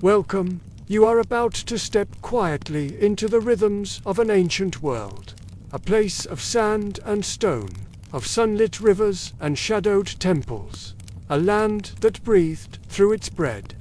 Welcome, you are about to step quietly into the rhythms of an ancient world. A place of sand and stone, of sunlit rivers and shadowed temples. A land that breathed through its bread.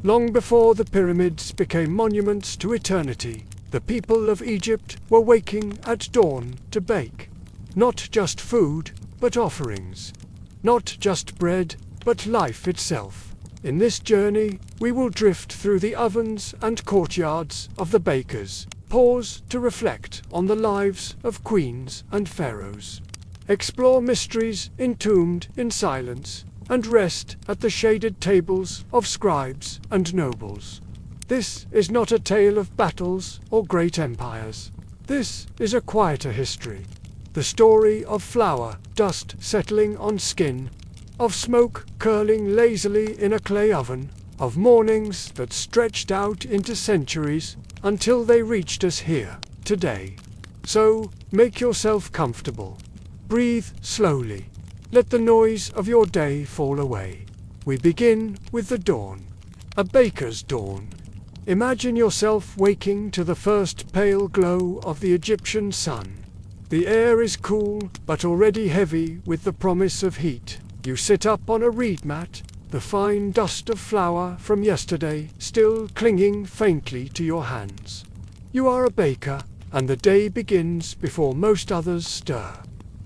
Long before the pyramids became monuments to eternity, the people of Egypt were waking at dawn to bake. Not just food, but offerings. Not just bread, but life itself. In this journey, we will drift through the ovens and courtyards of the bakers, pause to reflect on the lives of queens and pharaohs. Explore mysteries entombed in silence, and rest at the shaded tables of scribes and nobles. This is not a tale of battles or great empires. This is a quieter history. The story of flour, dust settling on skin, of smoke curling lazily in a clay oven, of mornings that stretched out into centuries until they reached us here, today. So, make yourself comfortable. Breathe slowly. Let the noise of your day fall away. We begin with the dawn. A baker's dawn. Imagine yourself waking to the first pale glow of the Egyptian sun. The air is cool, but already heavy with the promise of heat. You sit up on a reed mat, the fine dust of flour from yesterday still clinging faintly to your hands. You are a baker, and the day begins before most others stir.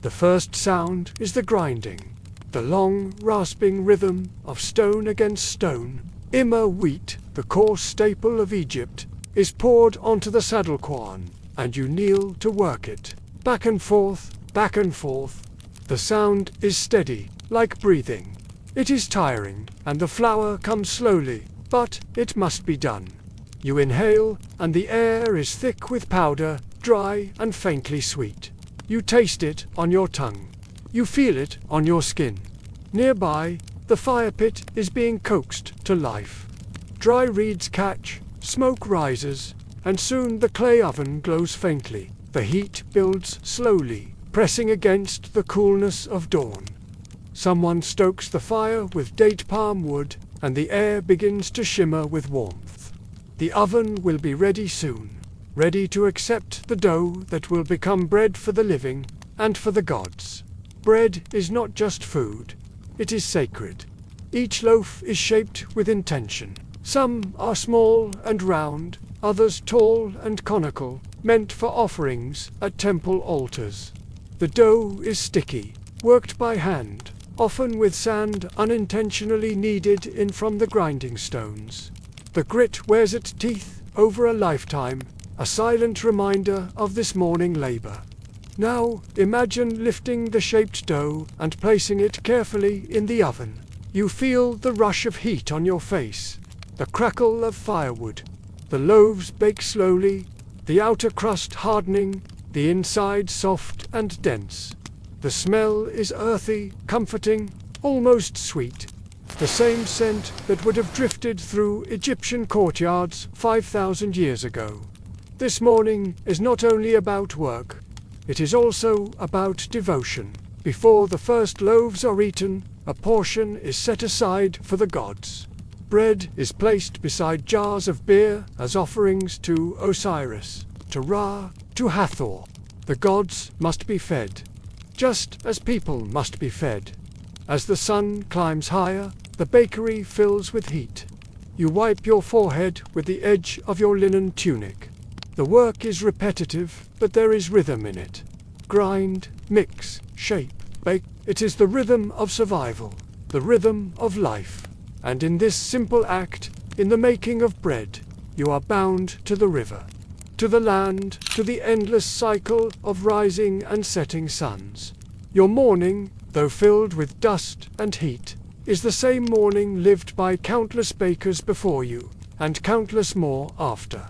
The first sound is the grinding, the long, rasping rhythm of stone against stone. Immer wheat, the coarse staple of Egypt, is poured onto the saddlequarn, and you kneel to work it. Back and forth, back and forth. The sound is steady, like breathing. It is tiring, and the flour comes slowly, but it must be done. You inhale, and the air is thick with powder, dry and faintly sweet. You taste it on your tongue. You feel it on your skin. Nearby, the fire pit is being coaxed to life. Dry reeds catch, smoke rises, and soon the clay oven glows faintly. The heat builds slowly, pressing against the coolness of dawn. Someone stokes the fire with date palm wood, and the air begins to shimmer with warmth. The oven will be ready soon. Ready to accept the dough that will become bread for the living and for the gods. Bread is not just food, it is sacred. Each loaf is shaped with intention. Some are small and round, others tall and conical, meant for offerings at temple altars. The dough is sticky, worked by hand, often with sand unintentionally kneaded in from the grinding stones. The grit wears its teeth over a lifetime, a silent reminder of this morning labor. Now, imagine lifting the shaped dough and placing it carefully in the oven. You feel the rush of heat on your face, the crackle of firewood. The loaves bake slowly, the outer crust hardening, the inside soft and dense. The smell is earthy, comforting, almost sweet. The same scent that would have drifted through Egyptian courtyards 5,000 years ago. This morning is not only about work, it is also about devotion. Before the first loaves are eaten, a portion is set aside for the gods. Bread is placed beside jars of beer as offerings to Osiris, to Ra, to Hathor. The gods must be fed, just as people must be fed. As the sun climbs higher, the bakery fills with heat. You wipe your forehead with the edge of your linen tunic. The work is repetitive, but there is rhythm in it. Grind, mix, shape, bake. It is the rhythm of survival, the rhythm of life. And in this simple act, in the making of bread, you are bound to the river, to the land, to the endless cycle of rising and setting suns. Your morning, though filled with dust and heat, is the same morning lived by countless bakers before you, and countless more after.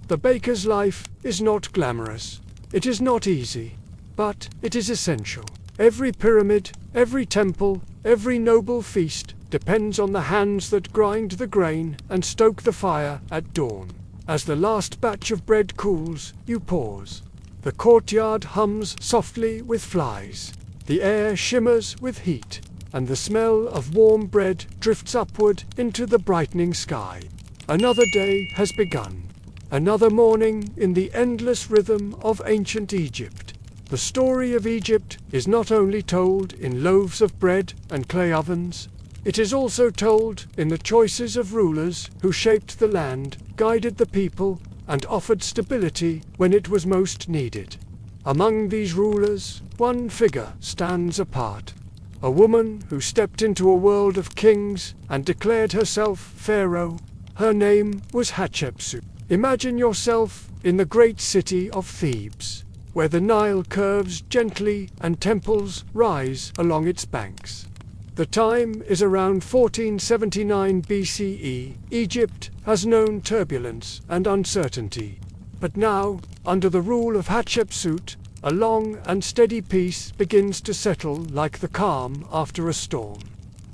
The baker's life is not glamorous. It is not easy, but it is essential. Every pyramid, every temple, every noble feast depends on the hands that grind the grain and stoke the fire at dawn. As the last batch of bread cools, you pause. The courtyard hums softly with flies. The air shimmers with heat, and the smell of warm bread drifts upward into the brightening sky. Another day has begun. Another morning in the endless rhythm of ancient Egypt. The story of Egypt is not only told in loaves of bread and clay ovens, it is also told in the choices of rulers who shaped the land, guided the people, and offered stability when it was most needed. Among these rulers, one figure stands apart. A woman who stepped into a world of kings and declared herself Pharaoh. Her name was Hatshepsut. Imagine yourself in the great city of Thebes, where the Nile curves gently and temples rise along its banks. The time is around 1479 BCE. Egypt has known turbulence and uncertainty. But now, under the rule of Hatshepsut, a long and steady peace begins to settle like the calm after a storm.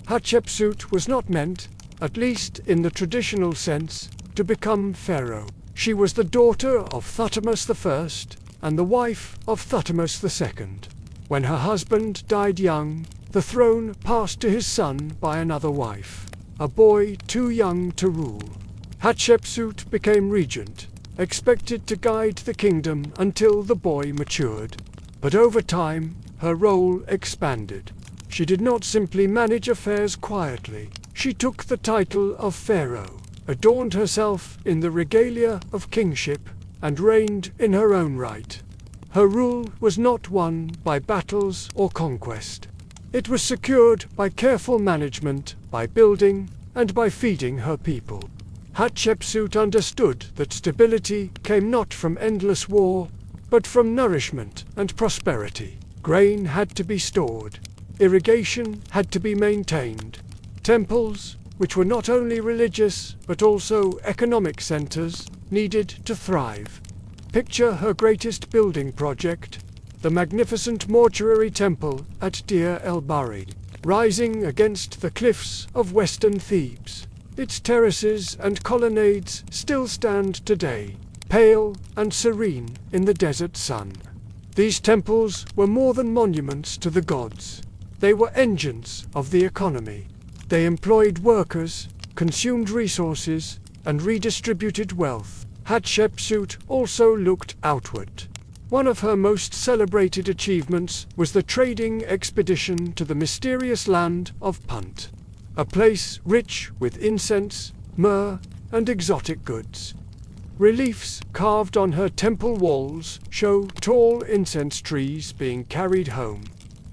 Hatshepsut was not meant, at least in the traditional sense, to become pharaoh. She was the daughter of Thutmose I and the wife of Thutmose II. When her husband died young, the throne passed to his son by another wife, a boy too young to rule. Hatshepsut became regent, expected to guide the kingdom until the boy matured. But over time, her role expanded. She did not simply manage affairs quietly. She took the title of pharaoh, adorned herself in the regalia of kingship, and reigned in her own right. Her rule was not won by battles or conquest. It was secured by careful management, by building, and by feeding her people. Hatshepsut understood that stability came not from endless war, but from nourishment and prosperity. Grain had to be stored. Irrigation had to be maintained. Temples, which were not only religious but also economic centers, needed to thrive. Picture her greatest building project, the magnificent mortuary temple at Deir el-Bahari, rising against the cliffs of western Thebes. Its terraces and colonnades still stand today, pale and serene in the desert sun. These temples were more than monuments to the gods. They were engines of the economy. They employed workers, consumed resources, and redistributed wealth. Hatshepsut also looked outward. One of her most celebrated achievements was the trading expedition to the mysterious land of Punt, a place rich with incense, myrrh, and exotic goods. Reliefs carved on her temple walls show tall incense trees being carried home,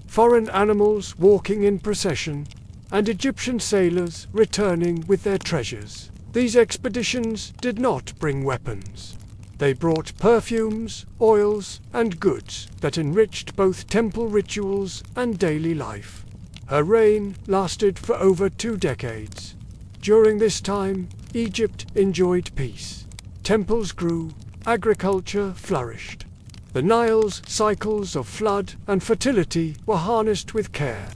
foreign animals walking in procession, and Egyptian sailors returning with their treasures. These expeditions did not bring weapons. They brought perfumes, oils, and goods that enriched both temple rituals and daily life. Her reign lasted for over 2 decades. During this time, Egypt enjoyed peace. Temples grew, agriculture flourished. The Nile's cycles of flood and fertility were harnessed with care,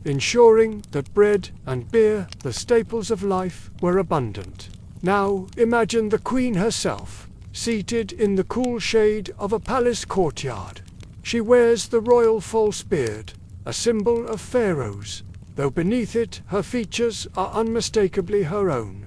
ensuring that bread and beer, the staples of life, were abundant. Now imagine the queen herself, seated in the cool shade of a palace courtyard. She wears the royal false beard, a symbol of pharaohs, though beneath it her features are unmistakably her own.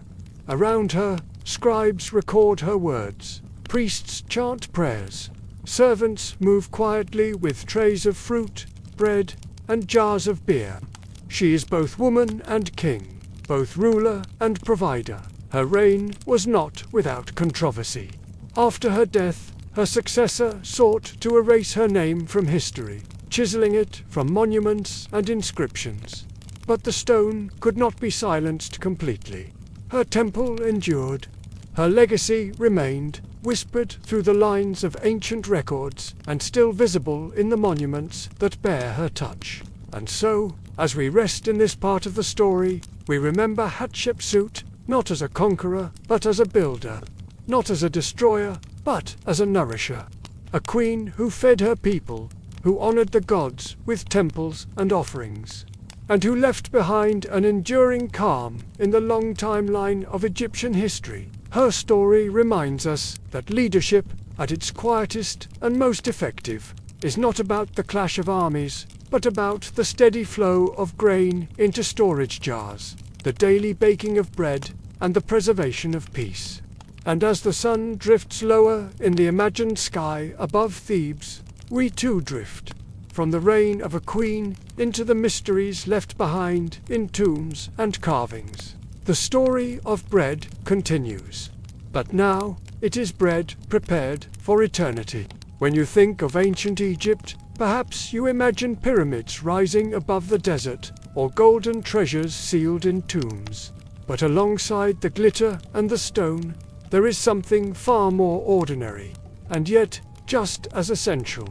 Around her, scribes record her words, priests chant prayers, servants move quietly with trays of fruit, bread, and jars of beer. She is both woman and king, both ruler and provider. Her reign was not without controversy. After her death, her successor sought to erase her name from history, chiseling it from monuments and inscriptions. But the stone could not be silenced completely. Her temple endured. Her legacy remained, whispered through the lines of ancient records and still visible in the monuments that bear her touch. And so, as we rest in this part of the story, we remember Hatshepsut not as a conqueror, but as a builder, not as a destroyer, but as a nourisher, a queen who fed her people, who honored the gods with temples and offerings, and who left behind an enduring calm in the long timeline of Egyptian history. Her story reminds us that leadership, at its quietest and most effective, is not about the clash of armies, but about the steady flow of grain into storage jars, the daily baking of bread, and the preservation of peace. And as the sun drifts lower in the imagined sky above Thebes, we too drift, from the reign of a queen into the mysteries left behind in tombs and carvings. The story of bread continues. But now, it is bread prepared for eternity. When you think of ancient Egypt, perhaps you imagine pyramids rising above the desert, or golden treasures sealed in tombs. But alongside the glitter and the stone, there is something far more ordinary, and yet just as essential.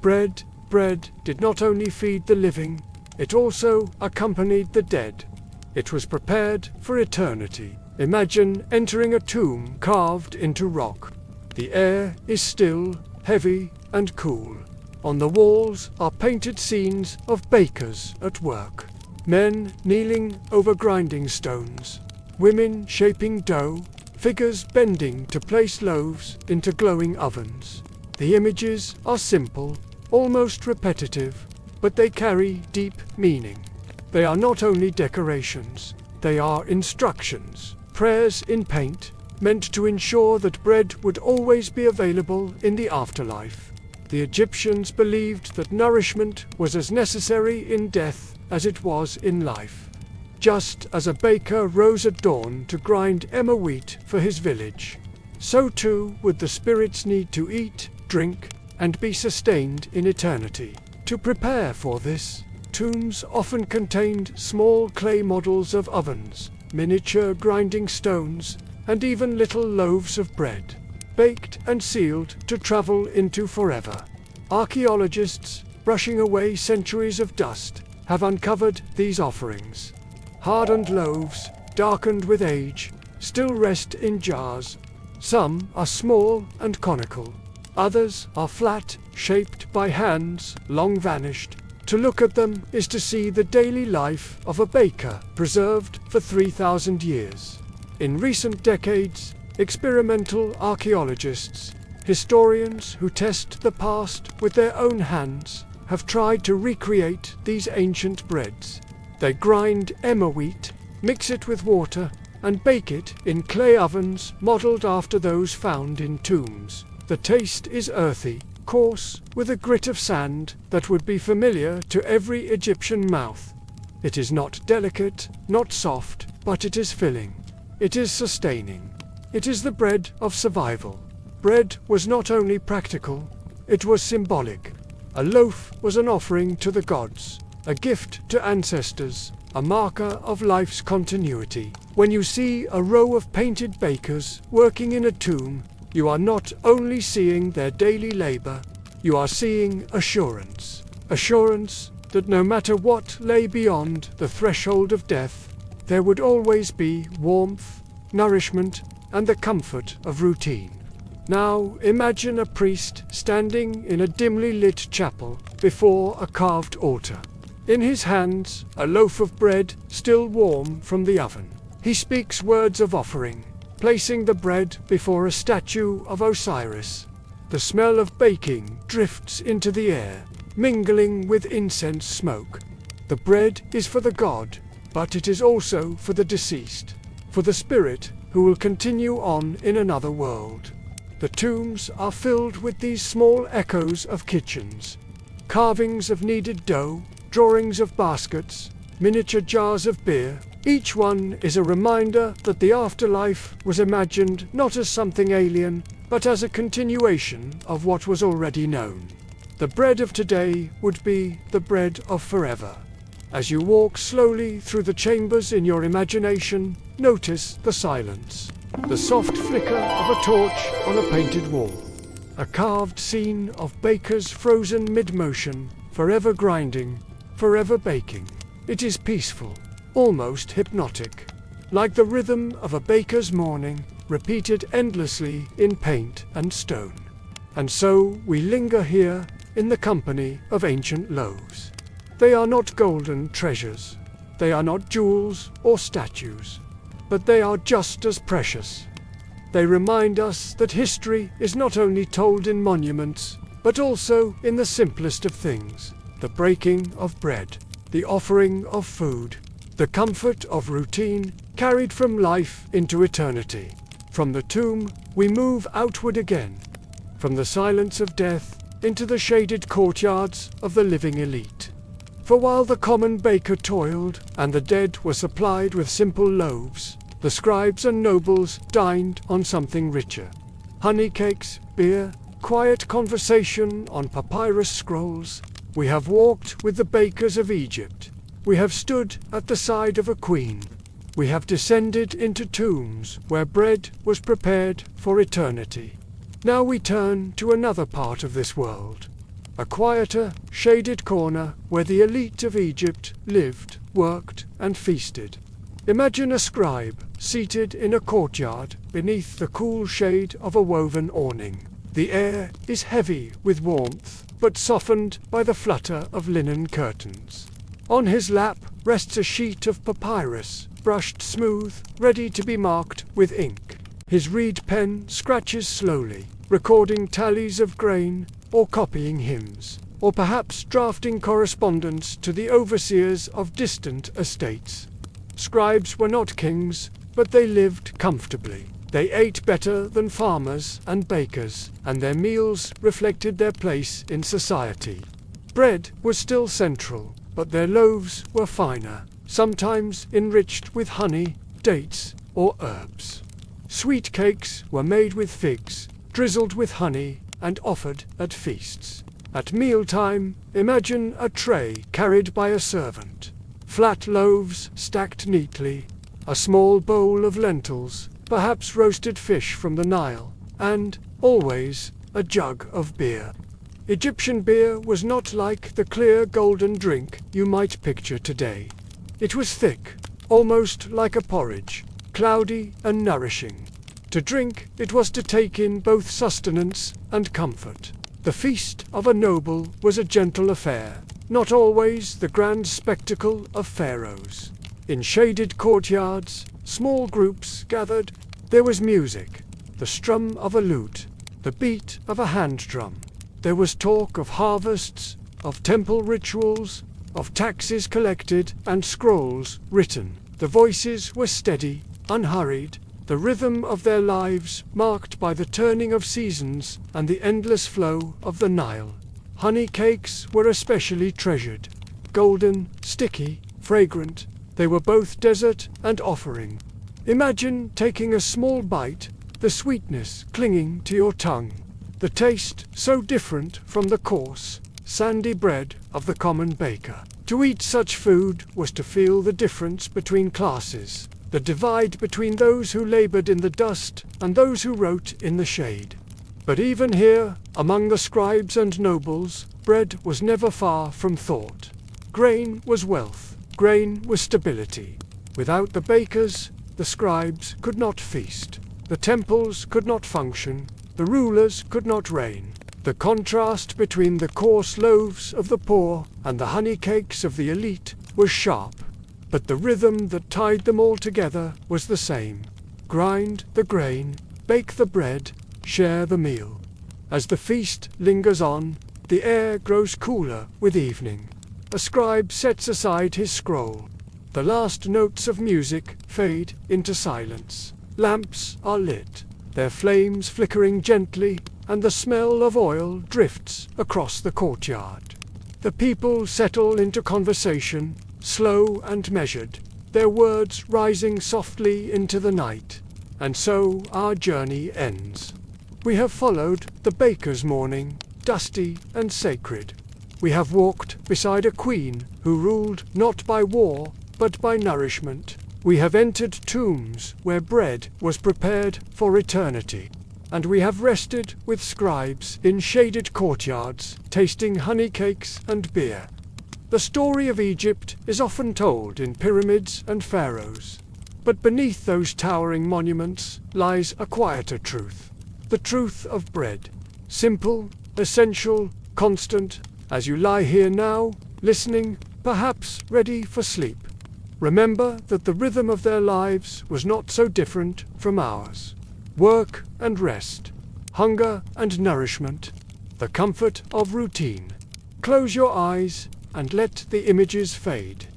Bread did not only feed the living, it also accompanied the dead. It was prepared for eternity. Imagine entering a tomb carved into rock. The air is still, heavy, and cool. On the walls are painted scenes of bakers at work. Men kneeling over grinding stones. Women shaping dough. Figures bending to place loaves into glowing ovens. The images are simple, almost repetitive, but they carry deep meaning. They are not only decorations, they are instructions, prayers in paint, meant to ensure that bread would always be available in the afterlife. The Egyptians believed that nourishment was as necessary in death as it was in life. Just as a baker rose at dawn to grind emmer wheat for his village, so too would the spirits need to eat, drink, and be sustained in eternity. To prepare for this, tombs often contained small clay models of ovens, miniature grinding stones, and even little loaves of bread, baked and sealed to travel into forever. Archaeologists, brushing away centuries of dust, have uncovered these offerings. Hardened loaves, darkened with age, still rest in jars. Some are small and conical. Others are flat, shaped by hands long vanished. To look at them is to see the daily life of a baker preserved for 3,000 years. In recent decades, experimental archaeologists, historians who test the past with their own hands, have tried to recreate these ancient breads. They grind emmer wheat, mix it with water, and bake it in clay ovens modeled after those found in tombs. The taste is earthy, coarse, with a grit of sand that would be familiar to every Egyptian mouth. It is not delicate, not soft, but it is filling. It is sustaining. It is the bread of survival. Bread was not only practical, it was symbolic. A loaf was an offering to the gods, a gift to ancestors, a marker of life's continuity. When you see a row of painted bakers working in a tomb, you are not only seeing their daily labor, you are seeing assurance. Assurance that no matter what lay beyond the threshold of death, there would always be warmth, nourishment, and the comfort of routine. Now imagine a priest standing in a dimly lit chapel before a carved altar. In his hands, a loaf of bread still warm from the oven. He speaks words of offering, placing the bread before a statue of Osiris. The smell of baking drifts into the air, mingling with incense smoke. The bread is for the god, but it is also for the deceased, for the spirit who will continue on in another world. The tombs are filled with these small echoes of kitchens, carvings of kneaded dough, drawings of baskets, miniature jars of beer. Each one is a reminder that the afterlife was imagined not as something alien, but as a continuation of what was already known. The bread of today would be the bread of forever. As you walk slowly through the chambers in your imagination, notice the silence, the soft flicker of a torch on a painted wall, a carved scene of bakers frozen mid-motion, forever grinding, forever baking. It is peaceful, almost hypnotic, like the rhythm of a baker's morning, repeated endlessly in paint and stone. And so we linger here in the company of ancient loaves. They are not golden treasures, they are not jewels or statues, but they are just as precious. They remind us that history is not only told in monuments, but also in the simplest of things: the breaking of bread, the offering of food, the comfort of routine, carried from life into eternity. From the tomb, we move outward again, from the silence of death into the shaded courtyards of the living elite. For while the common baker toiled, and the dead were supplied with simple loaves, the scribes and nobles dined on something richer. Honey cakes, beer, quiet conversation on papyrus scrolls. We have walked with the bakers of Egypt. We have stood at the side of a queen. We have descended into tombs where bread was prepared for eternity. Now we turn to another part of this world, a quieter, shaded corner where the elite of Egypt lived, worked, and feasted. Imagine a scribe seated in a courtyard beneath the cool shade of a woven awning. The air is heavy with warmth, but softened by the flutter of linen curtains. On his lap rests a sheet of papyrus, brushed smooth, ready to be marked with ink. His reed pen scratches slowly, recording tallies of grain, or copying hymns, or perhaps drafting correspondence to the overseers of distant estates. Scribes were not kings, but they lived comfortably. They ate better than farmers and bakers, and their meals reflected their place in society. Bread was still central, but their loaves were finer, sometimes enriched with honey, dates, or herbs. Sweet cakes were made with figs, drizzled with honey, and offered at feasts. At mealtime, imagine a tray carried by a servant. Flat loaves stacked neatly, a small bowl of lentils, perhaps roasted fish from the Nile, and, always, a jug of beer. Egyptian beer was not like the clear golden drink you might picture today. It was thick, almost like a porridge, cloudy and nourishing. To drink, it was to take in both sustenance and comfort. The feast of a noble was a gentle affair, not always the grand spectacle of pharaohs. In shaded courtyards, small groups gathered. There was music, the strum of a lute, the beat of a hand drum. There was talk of harvests, of temple rituals, of taxes collected and scrolls written. The voices were steady, unhurried, the rhythm of their lives marked by the turning of seasons and the endless flow of the Nile. Honey cakes were especially treasured. Golden, sticky, fragrant, they were both desert and offering. Imagine taking a small bite, the sweetness clinging to your tongue, the taste so different from the coarse, sandy bread of the common baker. To eat such food was to feel the difference between classes, the divide between those who labored in the dust and those who wrote in the shade. But even here, among the scribes and nobles, bread was never far from thought. Grain was wealth, grain was stability. Without the bakers, the scribes could not feast, the temples could not function, the rulers could not reign. The contrast between the coarse loaves of the poor and the honey cakes of the elite was sharp, but the rhythm that tied them all together was the same. Grind the grain, bake the bread, share the meal. As the feast lingers on, the air grows cooler with evening. A scribe sets aside his scroll. The last notes of music fade into silence. Lamps are lit, their flames flickering gently, and the smell of oil drifts across the courtyard. The people settle into conversation, slow and measured, their words rising softly into the night. And so our journey ends. We have followed the baker's morning, dusty and sacred. We have walked beside a queen who ruled not by war, but by nourishment. We have entered tombs where bread was prepared for eternity. And we have rested with scribes in shaded courtyards, tasting honey cakes and beer. The story of Egypt is often told in pyramids and pharaohs. But beneath those towering monuments lies a quieter truth. The truth of bread. Simple, essential, constant, as you lie here now, listening, perhaps ready for sleep. Remember that the rhythm of their lives was not so different from ours. Work and rest, hunger and nourishment, the comfort of routine. Close your eyes and let the images fade.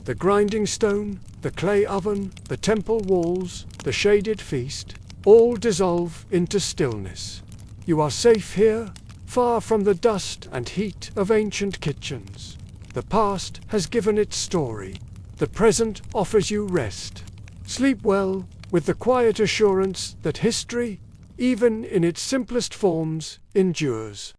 The grinding stone, the the clay oven, the temple walls, the shaded feast, all dissolve into stillness. You are safe here, far from the dust and heat of ancient kitchens. The past has given its story. The present offers you rest. Sleep well, with the quiet assurance that history, even in its simplest forms, endures.